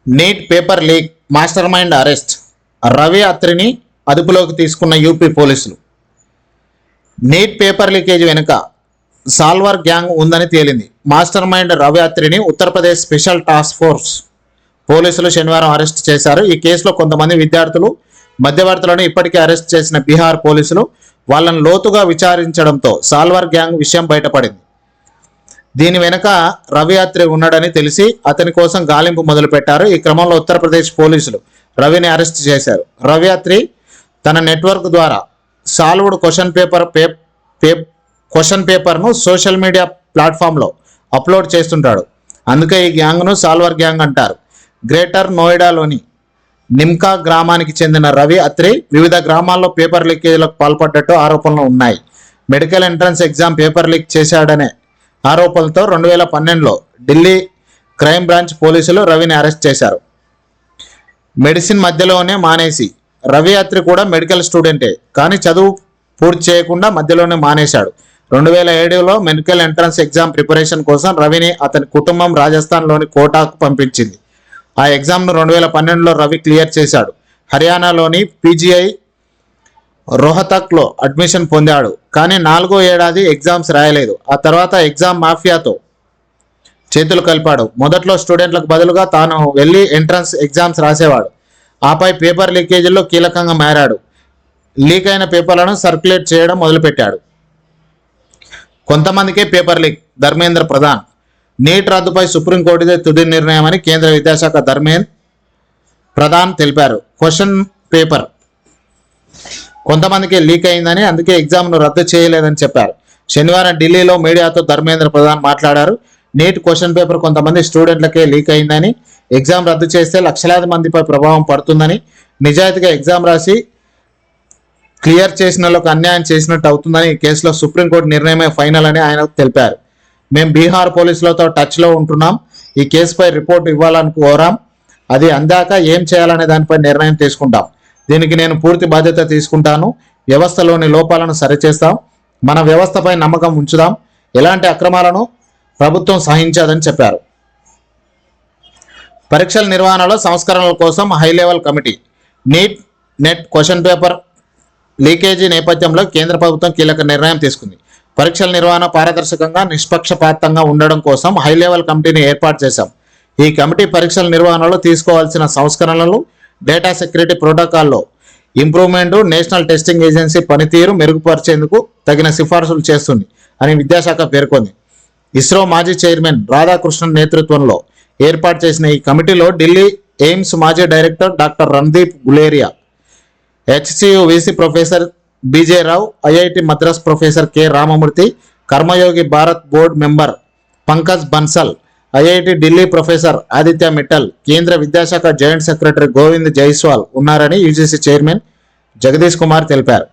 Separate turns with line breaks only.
Neat paper leak master mind arrest. Ravi అత్రిని అదుపులోకి తీసుకున్న యూపీ పోలీసులు. నీట్ పేపర్ లీకేజ్ వెనుక సాల్వర్ గ్యాంగ్ ఉందని తేలింది. మాస్టర్ మైండ్ రవి అత్రిని ఉత్తరప్రదేశ్ స్పెషల్ టాస్క్ ఫోర్స్ పోలీసులు శనివారం అరెస్ట్ చేశారు. ఈ కేసులో కొంతమంది విద్యార్థులు మధ్యవర్తులను ఇప్పటికే అరెస్ట్ చేసిన బీహార్ పోలీసులు వాళ్ళను లోతుగా విచారించడంతో సాల్వర్ గ్యాంగ్ విషయం బయటపడింది. దీని వెనుక రవి అత్రి ఉన్నాడని తెలిసి అతని కోసం గాలింపు మొదలుపెట్టారు. ఈ క్రమంలో ఉత్తరప్రదేశ్ పోలీసులు రవిని అరెస్ట్ చేశారు. రవి అత్రి తన నెట్వర్క్ ద్వారా సాల్వ్డ్ క్వశ్చన్ పేపర్ను సోషల్ మీడియా ప్లాట్ఫామ్లో అప్లోడ్ చేస్తుంటాడు. అందుకే ఈ గ్యాంగ్ను సాల్వర్ గ్యాంగ్ అంటారు. గ్రేటర్ నోయిడాలోని నిమ్కా గ్రామానికి చెందిన రవి అత్రి వివిధ గ్రామాల్లో పేపర్ లీకేజీలకు పాల్పడ్డట్టు ఆరోపణలు ఉన్నాయి. Medical entrance exam paper leak చేశాడనే ఆరోపణలతో 2012లో ఢిల్లీ క్రైమ్ బ్రాంచ్ పోలీసులు రవిని అరెస్ట్ చేశారు. మెడిసిన్ మధ్యలోనే మానేసి రవి అత్రి కూడా మెడికల్ స్టూడెంటే, కానీ చదువు పూర్తి చేయకుండా మధ్యలోనే మానేశాడు. 2007లో మెడికల్ ఎంట్రన్స్ ఎగ్జామ్ ప్రిపరేషన్ కోసం రవిని అతని కుటుంబం రాజస్థాన్లోని కోటాకు పంపించింది. ఆ ఎగ్జామ్ను 2012లో రవి క్లియర్ చేశాడు. హర్యానాలోని పీజీఐ రోహతక్లో అడ్మిషన్ పొందాడు, కానీ 4వ ఏడాది ఎగ్జామ్స్ రాయలేదు. ఆ తర్వాత ఎగ్జామ్ మాఫియాతో చేతులు కలిపాడు. మొదట్లో స్టూడెంట్లకు బదులుగా తాను వెళ్ళి ఎంట్రన్స్ ఎగ్జామ్స్ రాసేవాడు. ఆపై పేపర్ లీకేజీల్లో కీలకంగా మారాడు. లీక్ అయిన పేపర్లను సర్క్యులేట్ చేయడం మొదలుపెట్టాడు. కొంతమందికే paper leak. Dharmendra Pradhan. NEET రద్దుపై సుప్రీంకోర్టుదే తుది నిర్ణయమని కేంద్ర విద్యాశాఖ ధర్మేంద్ర ప్రధాన్ తెలిపారు. క్వశ్చన్ పేపర్ కొంతమందికి లీక్ అయిందని, అందుకే ఎగ్జామ్ను రద్దు చేయలేదని చెప్పారు. శనివారం ఢిల్లీలో మీడియాతో ధర్మేంద్ర ప్రధాన్ మాట్లాడారు. నీట్ క్వశ్చన్ పేపర్ కొంతమంది స్టూడెంట్లకే లీక్ అయిందని, ఎగ్జామ్ రద్దు చేస్తే లక్షలాది మందిపై ప్రభావం పడుతుందని, నిజాయితీగా ఎగ్జామ్ రాసి క్లియర్ చేసిన వాళ్ళకు అన్యాయం చేసినట్టు అవుతుందని ఈ కేసులో సుప్రీంకోర్టు నిర్ణయమే ఫైనల్ అని ఆయన తెలిపారు. మేము బీహార్ పోలీసులతో టచ్లో ఉంటున్నాం. ఈ కేసుపై రిపోర్ట్ ఇవ్వాలని కోరాం. అది అందాక ఏం చేయాలనే దానిపై నిర్ణయం తీసుకుంటాం. దీనికి నేను పూర్తి బాధ్యత తీసుకుంటాను. వ్యవస్థలోని లోపాలను సరిచేస్తాం. మన వ్యవస్థపై నమ్మకం ఉంచుదాం. ఎలాంటి అక్రమాలను ప్రభుత్వం సహించదని చెప్పారు. పరీక్షల నిర్వహణలో సంస్కరణల కోసం high level committee. NEET NET question paper leakage నేపథ్యంలో కేంద్ర ప్రభుత్వం కీలక నిర్ణయం తీసుకుంది. పరీక్షల నిర్వహణ పారదర్శకంగా నిష్పక్షపాతంగా ఉండడం కోసం హై లెవెల్ కమిటీని ఏర్పాటు చేశాం. ఈ కమిటీ పరీక్షల నిర్వహణలో తీసుకోవాల్సిన సంస్కరణలు, డేటా సెక్యూరిటీ ప్రోటోకాల్లో ఇంప్రూవ్మెంట్, నేషనల్ టెస్టింగ్ ఏజెన్సీ పనితీరు మెరుగుపరిచేందుకు తగిన సిఫార్సులు చేస్తుంది అని విద్యాశాఖ పేర్కొంది. ఇస్రో మాజీ చైర్మన్ రాధాకృష్ణన్ నేతృత్వంలో ఏర్పాటు చేసిన ఈ కమిటీలో ఢిల్లీ ఎయిమ్స్ మాజీ director doctor Randeep Guleria, HCU VC professor B J Rao, IIT Madras professor K Ramamurthy, Karmayogi Bharat board member Pankaj Bansal, IIT Delhi professor Aditya Mittal, కేంద్ర విద్యాశాఖ జాయింట్ సెక్రటరీ గోవింద్ జైస్వాల్ ఉన్నారని యూజీసీ చైర్మన్ జగదీష్ కుమార్ తెలిపారు.